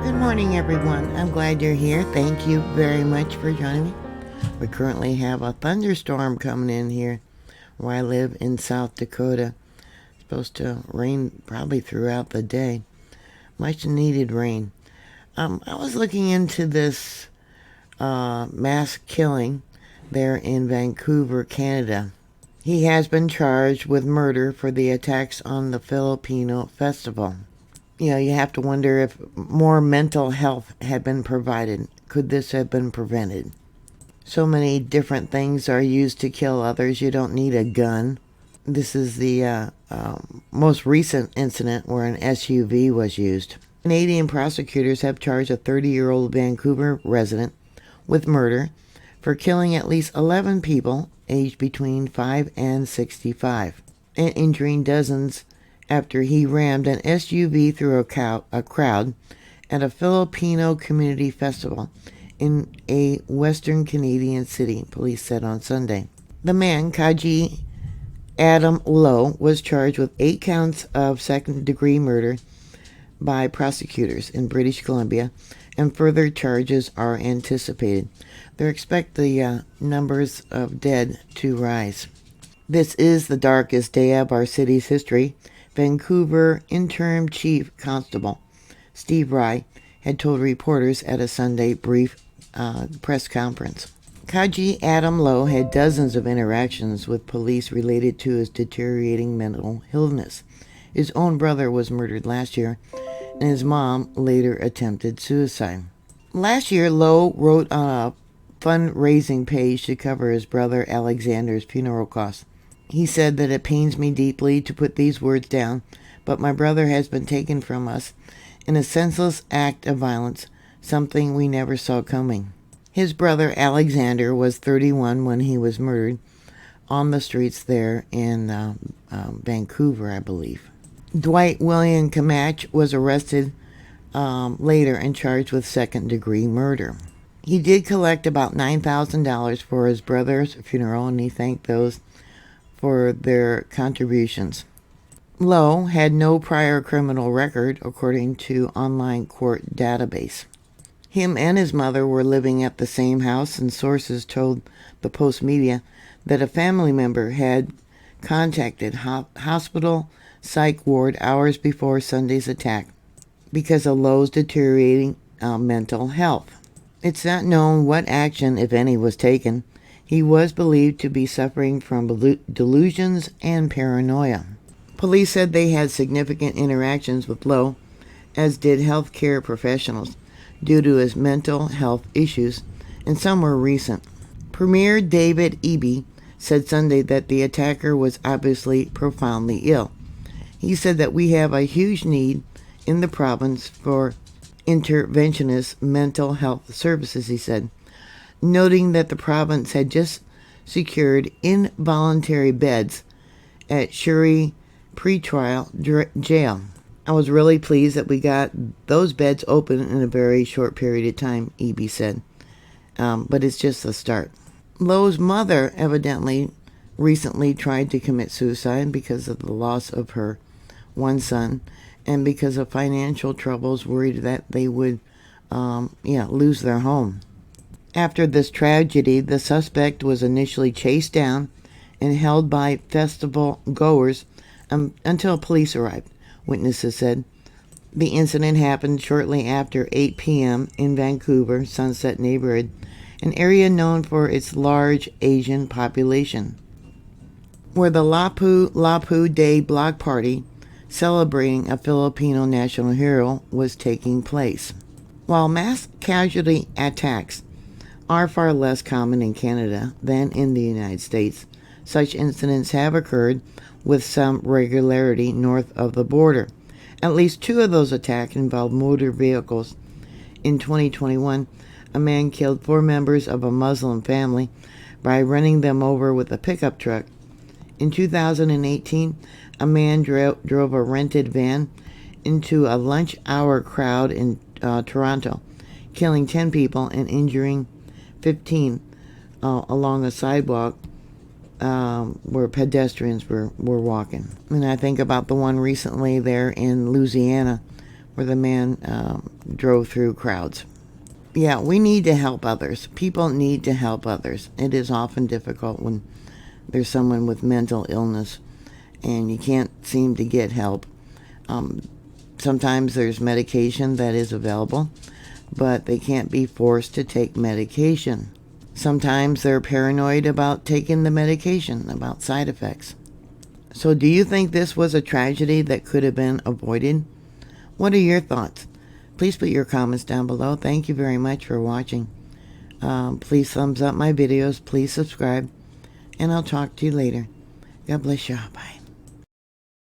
Good morning, everyone. I'm glad you're here. Thank you very much for joining me. We currently have a thunderstorm coming in here where I live in South Dakota. It's supposed to rain probably throughout the day. Much needed rain. I was looking into this mass killing there in Vancouver, Canada. He has been charged with murder for the attacks on the Filipino festival. You know, you have to wonder if more mental health had been provided. Could this have been prevented? So many different things are used to kill others. You don't need a gun. This is the most recent incident where an SUV was used. Canadian prosecutors have charged a 30-year-old Vancouver resident with murder for killing at least 11 people aged between 5 and 65 and injuring dozens after he rammed an SUV through a crowd at a Filipino community festival in a western Canadian city, police said on Sunday. The man, Kaji Adam Lowe, was charged with 8 counts of second-degree murder by prosecutors in British Columbia, and further charges are anticipated. They expect the numbers of dead to rise. This is the darkest day of our city's history, Vancouver Interim Chief Constable Steve Rye had told reporters at a Sunday brief press conference. Kaji Adam Lowe had dozens of interactions with police related to his deteriorating mental illness. His own brother was murdered last year, and his mom later attempted suicide. Last year, Lowe wrote on a fundraising page to cover his brother Alexander's funeral costs. He said that it pains me deeply to put these words down, but my brother has been taken from us in a senseless act of violence, something we never saw coming. His brother Alexander was 31 when he was murdered on the streets there in Vancouver, I believe. Dwight William Camach was arrested later and charged with second-degree murder. He did collect about $9,000 for his brother's funeral, and he thanked those for their contributions. Lowe had no prior criminal record, according to online court database. Him and his mother were living at the same house, and sources told the Post Media that a family member had contacted hospital psych ward hours before Sunday's attack because of Lowe's deteriorating mental health. It's not known what action, if any, was taken. He was believed to be suffering from delusions and paranoia. Police said they had significant interactions with Lowe, as did healthcare professionals, due to his mental health issues, and some were recent. Premier David Eby said Sunday that the attacker was obviously profoundly ill. He said that we have a huge need in the province for interventionist mental health services, he said, noting that the province had just secured involuntary beds at Shuri pretrial jail. I was really pleased that we got those beds open in a very short period of time, Eby said, but it's just the start. Lowe's mother evidently recently tried to commit suicide because of the loss of her one son and because of financial troubles, worried that they would lose their home. After this tragedy, the suspect was initially chased down and held by festival goers until police arrived, witnesses said. The incident happened shortly after 8 p.m. in Vancouver, Sunset neighborhood, an area known for its large Asian population, where the Lapu Day block party celebrating a Filipino national hero was taking place. While mass casualty attacks are far less common in Canada than in the United States, such incidents have occurred with some regularity north of the border. At least 2 of those attacks involved motor vehicles. In 2021, a man killed 4 members of a Muslim family by running them over with a pickup truck. In 2018, a man drove a rented van into a lunch hour crowd in Toronto, killing 10 people and injuring 15 along a sidewalk where pedestrians were walking. And I think about the one recently there in Louisiana where the man drove through crowds. Yeah, we need to help others. People need to help others. It is often difficult when there's someone with mental illness and you can't seem to get help. Sometimes there's medication that is available, but they can't be forced to take medication. Sometimes they're paranoid about taking the medication, about side effects. So do you think this was a tragedy that could have been avoided? What are your thoughts? Please put your comments down below. Thank you very much for watching. Please thumbs up my videos. Please subscribe. And I'll talk to you later. God bless you. Bye.